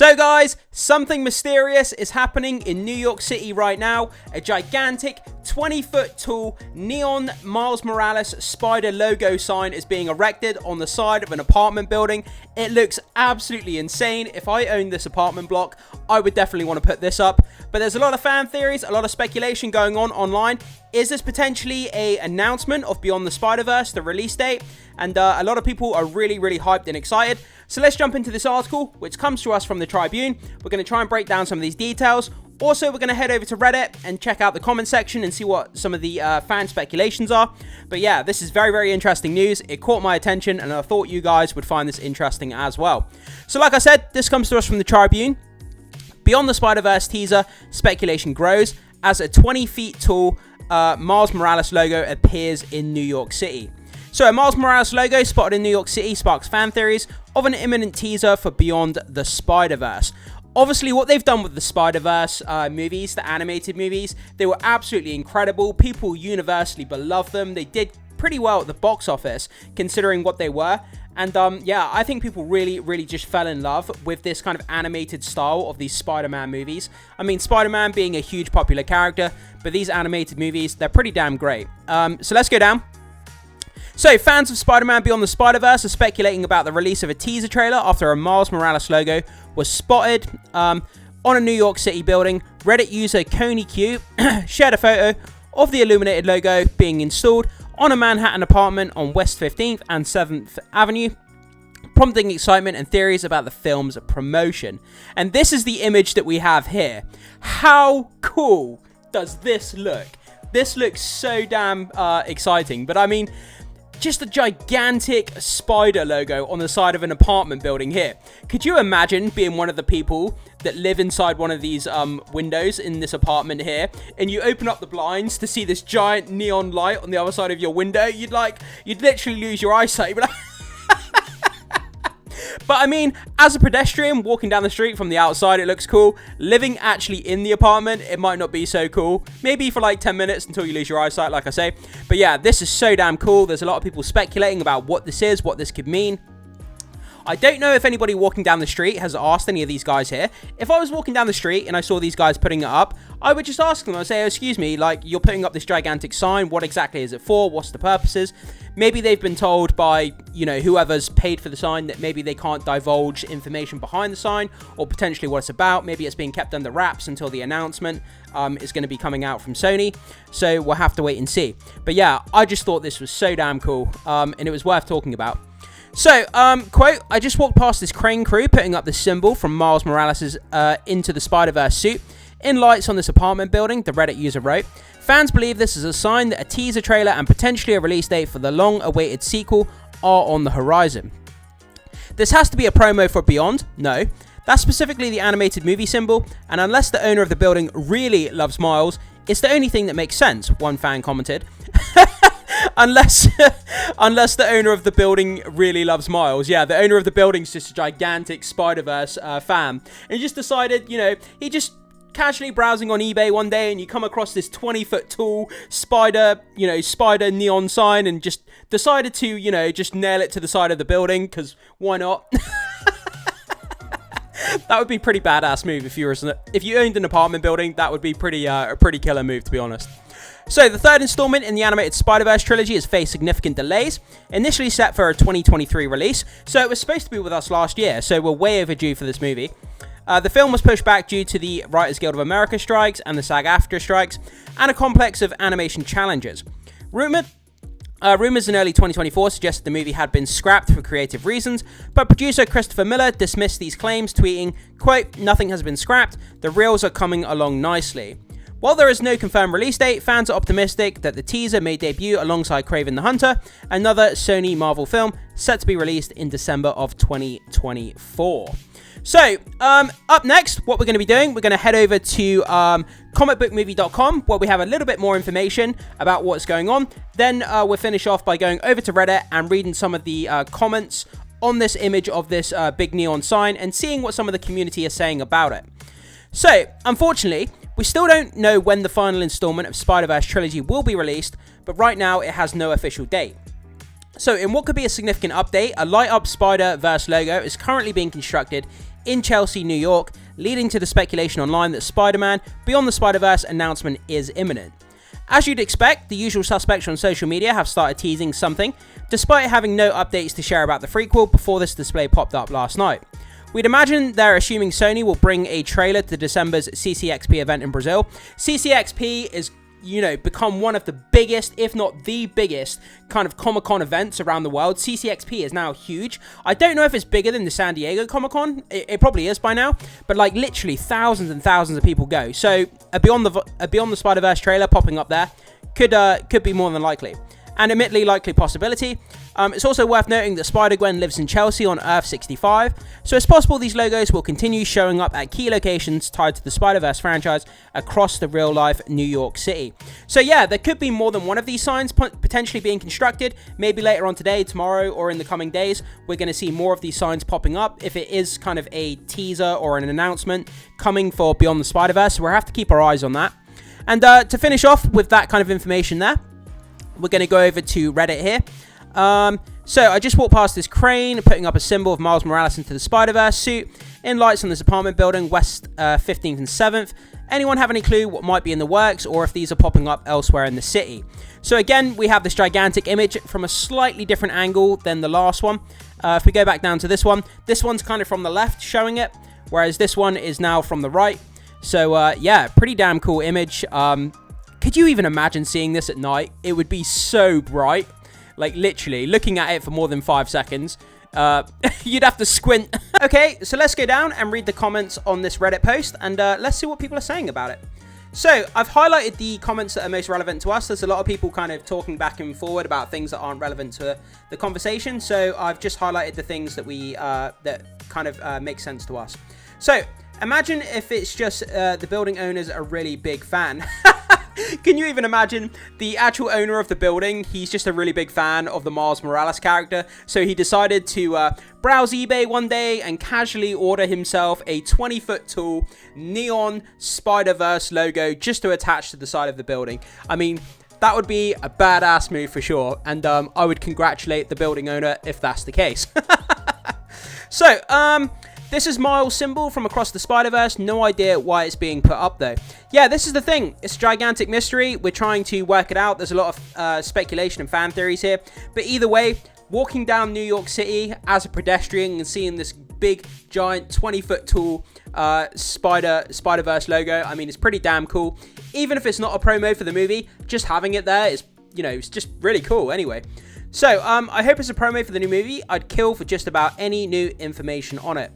So guys, something mysterious is happening in New York City right now. A gigantic 20-foot tall neon Miles Morales spider logo sign is being erected on the side of an apartment building. It looks absolutely insane. If I owned this apartment block, I would definitely want to put this up. But there's a lot of fan theories, a lot of speculation going on online. Is this potentially an announcement of Beyond the Spider-Verse, the release date? And a lot of people are really hyped and excited. So let's jump into this article, which comes to us from the Tribune. We're going to try and break down some of these details. Also, we're going to head over to Reddit and check out the comment section and see what some of the fan speculations are. But yeah, this is very interesting news. It caught my attention, and I thought you guys would find this interesting as well. So like I said, this comes to us from the Tribune. Beyond the Spider-Verse teaser, speculation grows as a 20 feet tall Miles Morales logo appears in New York City. So a Miles Morales logo spotted in New York City sparks fan theories of an imminent teaser for Beyond the Spider-Verse. Obviously, what they've done with the Spider-Verse movies, the animated movies, they were absolutely incredible. People universally beloved them. They did pretty well at the box office, considering what they were. And yeah, I think people really just fell in love with this kind of animated style of these Spider-Man movies. I mean, Spider-Man being a huge popular character, but these animated movies, they're pretty damn great. So let's go down. So, fans of Spider-Man Beyond the Spider-Verse are speculating about the release of a teaser trailer after a Miles Morales logo was spotted on a New York City building. Reddit user ConeyQ shared a photo of the illuminated logo being installed on a Manhattan apartment on West 15th and 7th Avenue, prompting excitement and theories about the film's promotion. And this is the image that we have here. How cool does this look? This looks so damn exciting, but I mean, just a gigantic spider logo on the side of an apartment building here. Could you imagine being one of the people that live inside one of these windows in this apartment here, and you open up the blinds to see this giant neon light on the other side of your window? You'd literally lose your eyesight. But I mean, as a pedestrian walking down the street from the outside, it looks cool. Living actually in the apartment, it might not be so cool. Maybe for like 10 minutes until you lose your eyesight, like I say. But yeah, this is so damn cool. There's a lot of people speculating about what this is, what this could mean. I don't know if anybody walking down the street has asked any of these guys here. If I was walking down the street and I saw these guys putting it up, I would just ask them. I'd say, oh, excuse me, like, you're putting up this gigantic sign. What exactly is it for? What's the purposes? Maybe they've been told by, you know, whoever's paid for the sign that maybe they can't divulge information behind the sign or potentially what it's about. Maybe it's being kept under wraps until the announcement is going to be coming out from Sony. So we'll have to wait and see. But yeah, I just thought this was so damn cool and it was worth talking about. So, quote, I just walked past this crane crew putting up the symbol from Miles Morales' Into the Spider-Verse suit in lights on this apartment building, the Reddit user wrote. Fans believe this is a sign that a teaser trailer and potentially a release date for the long-awaited sequel are on the horizon. This has to be a promo for Beyond? No. That's specifically the animated movie symbol, and unless the owner of the building really loves Miles, it's the only thing that makes sense, one fan commented. Unless the owner of the building really loves Miles. Yeah, the owner of the building's just a gigantic Spider-Verse fan. And he just decided, you know, he just casually browsing on eBay one day and you come across this 20-foot tall spider neon sign and just decided to, you know, just nail it to the side of the building, because why not? That would be a pretty badass move if you owned an apartment building. That would be a pretty killer move, to be honest. So, the third installment in the animated Spider-Verse trilogy has faced significant delays, initially set for a 2023 release, so it was supposed to be with us last year, so we're way overdue for this movie. The film was pushed back due to the Writers Guild of America strikes and the SAG-AFTRA strikes, and a complex of animation challenges. Rumours in early 2024 suggested the movie had been scrapped for creative reasons, but producer Christopher Miller dismissed these claims, tweeting, quote, nothing has been scrapped, the reels are coming along nicely. While there is no confirmed release date, fans are optimistic that the teaser may debut alongside Kraven the Hunter, another Sony Marvel film set to be released in December of 2024. So, up next, what we're going to be doing, we're going to head over to comicbookmovie.com, where we have a little bit more information about what's going on. Then we'll finish off by going over to Reddit and reading some of the comments on this image of this big neon sign and seeing what some of the community is saying about it. So, unfortunately, we still don't know when the final installment of Spider-Verse trilogy will be released, but right now it has no official date. So, in what could be a significant update, a light-up Spider-Verse logo is currently being constructed in Chelsea, New York, leading to the speculation online that Spider-Man Beyond the Spider-Verse announcement is imminent. As you'd expect, the usual suspects on social media have started teasing something, despite having no updates to share about the prequel before this display popped up last night. We'd imagine they're assuming Sony will bring a trailer to December's CCXP event in Brazil. CCXP is, become one of the biggest, if not the biggest, kind of Comic-Con events around the world. CCXP is now huge. I don't know if it's bigger than the San Diego Comic-Con. It probably is by now, but like literally thousands and thousands of people go. So a Beyond the Spider-Verse trailer popping up there could be more than likely. And admittedly likely possibility. It's also worth noting that Spider-Gwen lives in Chelsea on Earth 65, so it's possible these logos will continue showing up at key locations tied to the Spider-Verse franchise across the real-life New York City. So yeah, there could be more than one of these signs potentially being constructed. Maybe later on today, tomorrow, or in the coming days, we're going to see more of these signs popping up if it is kind of a teaser or an announcement coming for Beyond the Spider-Verse, so we'll have to keep our eyes on that. And to finish off with that kind of information there, we're going to go over to Reddit here. So I just walked past this crane putting up a symbol of Miles Morales into the Spider-Verse suit in lights on this apartment building, West 15th and 7th. Anyone have any clue what might be in the works or if these are popping up elsewhere in the city? So again, we have this gigantic image from a slightly different angle than the last one. If we go back down to this one's kind of from the left showing it, whereas this one is now from the right. So yeah, pretty damn cool image. Could you even imagine seeing this at night? It would be so bright. Like, literally, looking at it for more than 5 seconds, you'd have to squint. Okay, so let's go down and read the comments on this Reddit post, and let's see what people are saying about it. So, I've highlighted the comments that are most relevant to us. There's a lot of people kind of talking back and forward about things that aren't relevant to the conversation, so I've just highlighted the things that that kind of make sense to us. So, imagine if it's just the building owners are a really big fan. Can you even imagine the actual owner of the building? He's just a really big fan of the Miles Morales character. So he decided to browse eBay one day and casually order himself a 20-foot tall neon Spider-Verse logo just to attach to the side of the building. I mean, that would be a badass move for sure. And I would congratulate the building owner if that's the case. So, this is Miles' symbol from across the Spider-Verse. No idea why it's being put up, though. Yeah, this is the thing. It's a gigantic mystery. We're trying to work it out. There's a lot of speculation and fan theories here. But either way, walking down New York City as a pedestrian and seeing this big, giant, 20-foot tall Spider-Verse logo, I mean, it's pretty damn cool. Even if it's not a promo for the movie, just having it there is, it's just really cool anyway. So, I hope it's a promo for the new movie. I'd kill for just about any new information on it.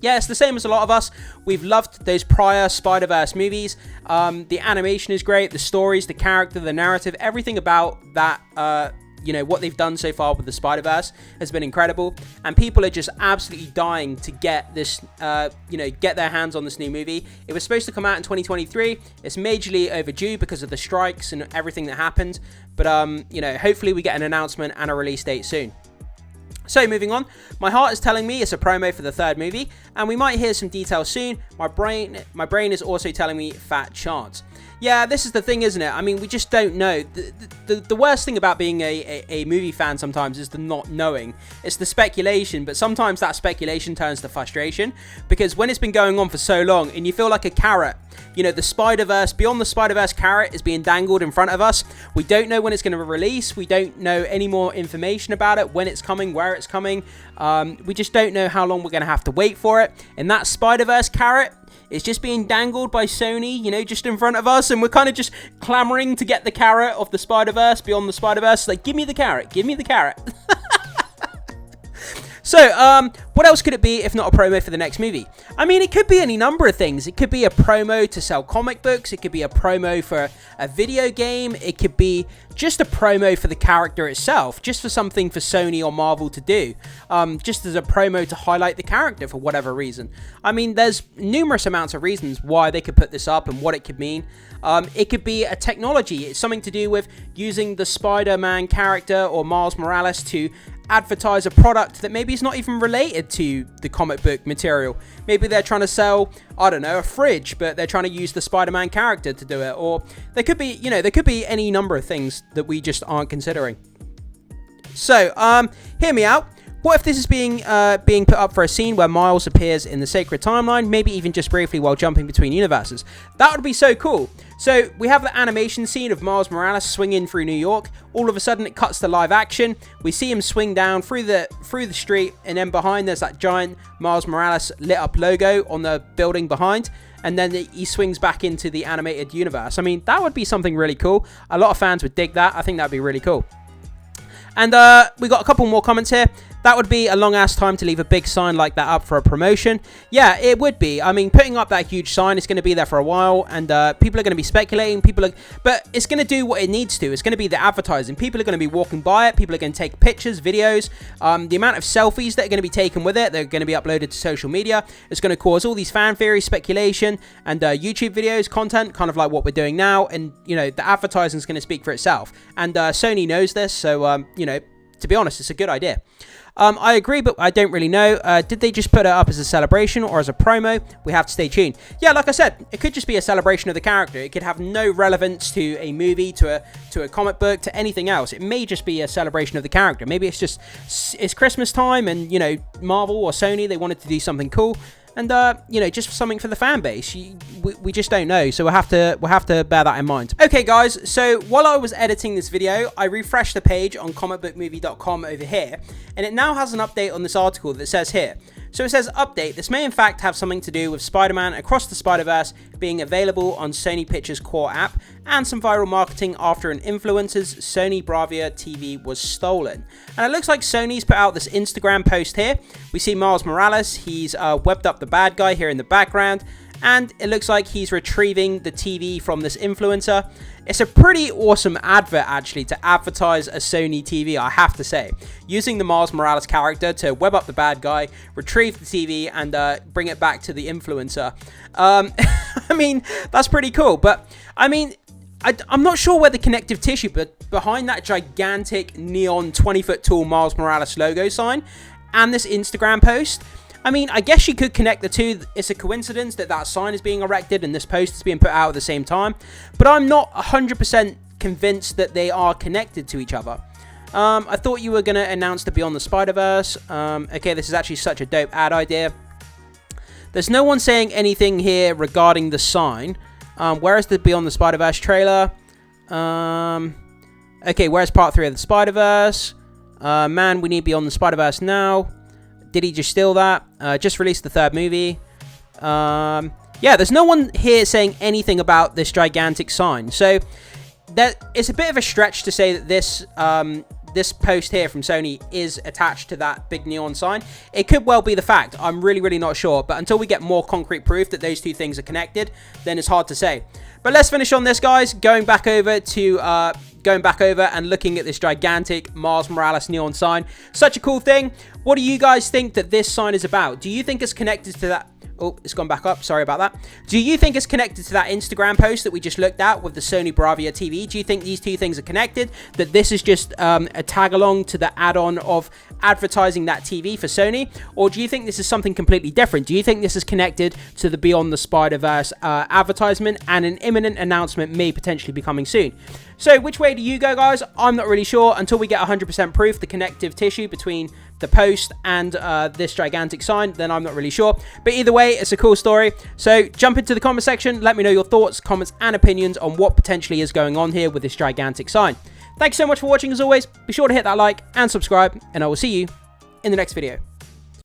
Yeah, it's the same as a lot of us. We've loved those prior Spider-Verse movies. The animation is great. The stories, the character, the narrative, everything about that, what they've done so far with the Spider-Verse has been incredible. And people are just absolutely dying to get this, get their hands on this new movie. It was supposed to come out in 2023. It's majorly overdue because of the strikes and everything that happened. But, hopefully we get an announcement and a release date soon. So, moving on, my heart is telling me it's a promo for the third movie, and we might hear some details soon. My brain is also telling me fat chance. Yeah, this is the thing, isn't it? I mean, we just don't know. The worst thing about being a movie fan sometimes is the not knowing. It's the speculation, but sometimes that speculation turns to frustration, because when it's been going on for so long, and you feel like a carrot, the Spider-Verse, Beyond the Spider-Verse carrot is being dangled in front of us. We don't know when it's going to release. We don't know any more information about it, when it's coming, where it's coming. We just don't know how long we're going to have to wait for it. And that Spider-Verse carrot is just being dangled by Sony, just in front of us. And we're kind of just clamoring to get the carrot of the Spider-Verse, Beyond the Spider-Verse. Like, give me the carrot. Give me the carrot. So, what else could it be if not a promo for the next movie? I mean, it could be any number of things. It could be a promo to sell comic books. It could be a promo for a video game. It could be just a promo for the character itself, just for something for Sony or Marvel to do, just as a promo to highlight the character for whatever reason. I mean, there's numerous amounts of reasons why they could put this up and what it could mean. It could be a technology. It's something to do with using the Spider-Man character or Miles Morales to advertise a product that maybe is not even related to the comic book material. Maybe they're trying to sell, I don't know, a fridge, but they're trying to use the Spider-Man character to do it. Or there could be, there could be any number of things that we just aren't considering. So, hear me out. What if this is being put up for a scene where Miles appears in the sacred timeline, maybe even just briefly while jumping between universes? That would be so cool. So we have the animation scene of Miles Morales swinging through New York. All of a sudden, it cuts to live action. We see him swing down through the street, and then behind there's that giant Miles Morales lit up logo on the building behind. And then he swings back into the animated universe. I mean, that would be something really cool. A lot of fans would dig that. I think that'd be really cool. And we got a couple more comments here. That would be a long ass time to leave a big sign like that up for a promotion. Yeah, it would be. I mean, putting up that huge sign is going to be there for a while, and people are going to be speculating. But it's going to do what it needs to. It's going to be the advertising. People are going to be walking by it. People are going to take pictures, videos. The amount of selfies that are going to be taken with it, they're going to be uploaded to social media. It's going to cause all these fan theories, speculation, and YouTube videos, content, kind of like what we're doing now. And, you know, the advertising is going to speak for itself. And Sony knows this, so, you know, to be honest, it's a good idea. I agree, but I don't really know. Did they just put it up as a celebration or as a promo? We have to stay tuned. Yeah, like I said, it could just be a celebration of the character. It could have no relevance to a movie, to a comic book, to anything else. It may just be a celebration of the character. Maybe it's Christmas time and, you know, Marvel or Sony, they wanted to do something cool. And, you know, just something for the fan base. We just don't know, so we'll have to bear that in mind. Okay, guys, so while I was editing this video, I refreshed the page on comicbookmovie.com over here, and it now has an update on this article that says here. So it says, update, this may in fact have something to do with Spider-Man Across the Spider-Verse being available on Sony Pictures' core app, and some viral marketing after an influencer's Sony Bravia TV was stolen. And it looks like Sony's put out this Instagram post here. We see Miles Morales, he's webbed up the bad guy here in the background, and it looks like he's retrieving the TV from this influencer. It's a pretty awesome advert, actually, to advertise a Sony TV, I have to say. Using the Miles Morales character to web up the bad guy, retrieve the TV, and bring it back to the influencer. I mean, that's pretty cool, but, I mean, I'm not sure where the connective tissue, but behind that gigantic neon 20-foot tall Miles Morales logo sign and this Instagram post, I mean, I guess you could connect the two. It's a coincidence that that sign is being erected and this post is being put out at the same time. But I'm not 100% convinced that they are connected to each other. I thought you were going to announce the Beyond the Spider-Verse. Okay, this is actually such a dope ad idea. There's no one saying anything here regarding the sign. Where is the Beyond the Spider-Verse trailer? Okay, where's part 3 of the Spider-Verse? Man, we need Beyond the Spider-Verse now. Did he just steal that? Just released the 3rd movie. Yeah, there's no one here saying anything about this gigantic sign. So it's a bit of a stretch to say that this post here from Sony is attached to that big neon sign. It could well be the fact. I'm really, really not sure. But until we get more concrete proof that those two things are connected, then it's hard to say. But let's finish on this, guys. Going back over and looking at this gigantic Miles Morales neon sign. Such a cool thing. What do you guys think that this sign is about? Do you think it's connected to that? Oh, it's gone back up. Sorry about that. Do you think it's connected to that Instagram post that we just looked at with the Sony Bravia TV? Do you think these two things are connected? That this is just a tag along to the add-on of advertising that TV for Sony? Or do you think this is something completely different? Do you think this is connected to the Beyond the Spider-Verse advertisement, and an imminent announcement may potentially be coming soon? So which way do you go, guys? I'm not really sure until we get 100% proof, the connective tissue between the post and this gigantic sign, then I'm not really sure. But either way, it's a cool story. So jump into the comment section, let me know your thoughts, comments, and opinions on what potentially is going on here with this gigantic sign. Thanks so much for watching as always. Be sure to hit that like and subscribe, and I will see you in the next video.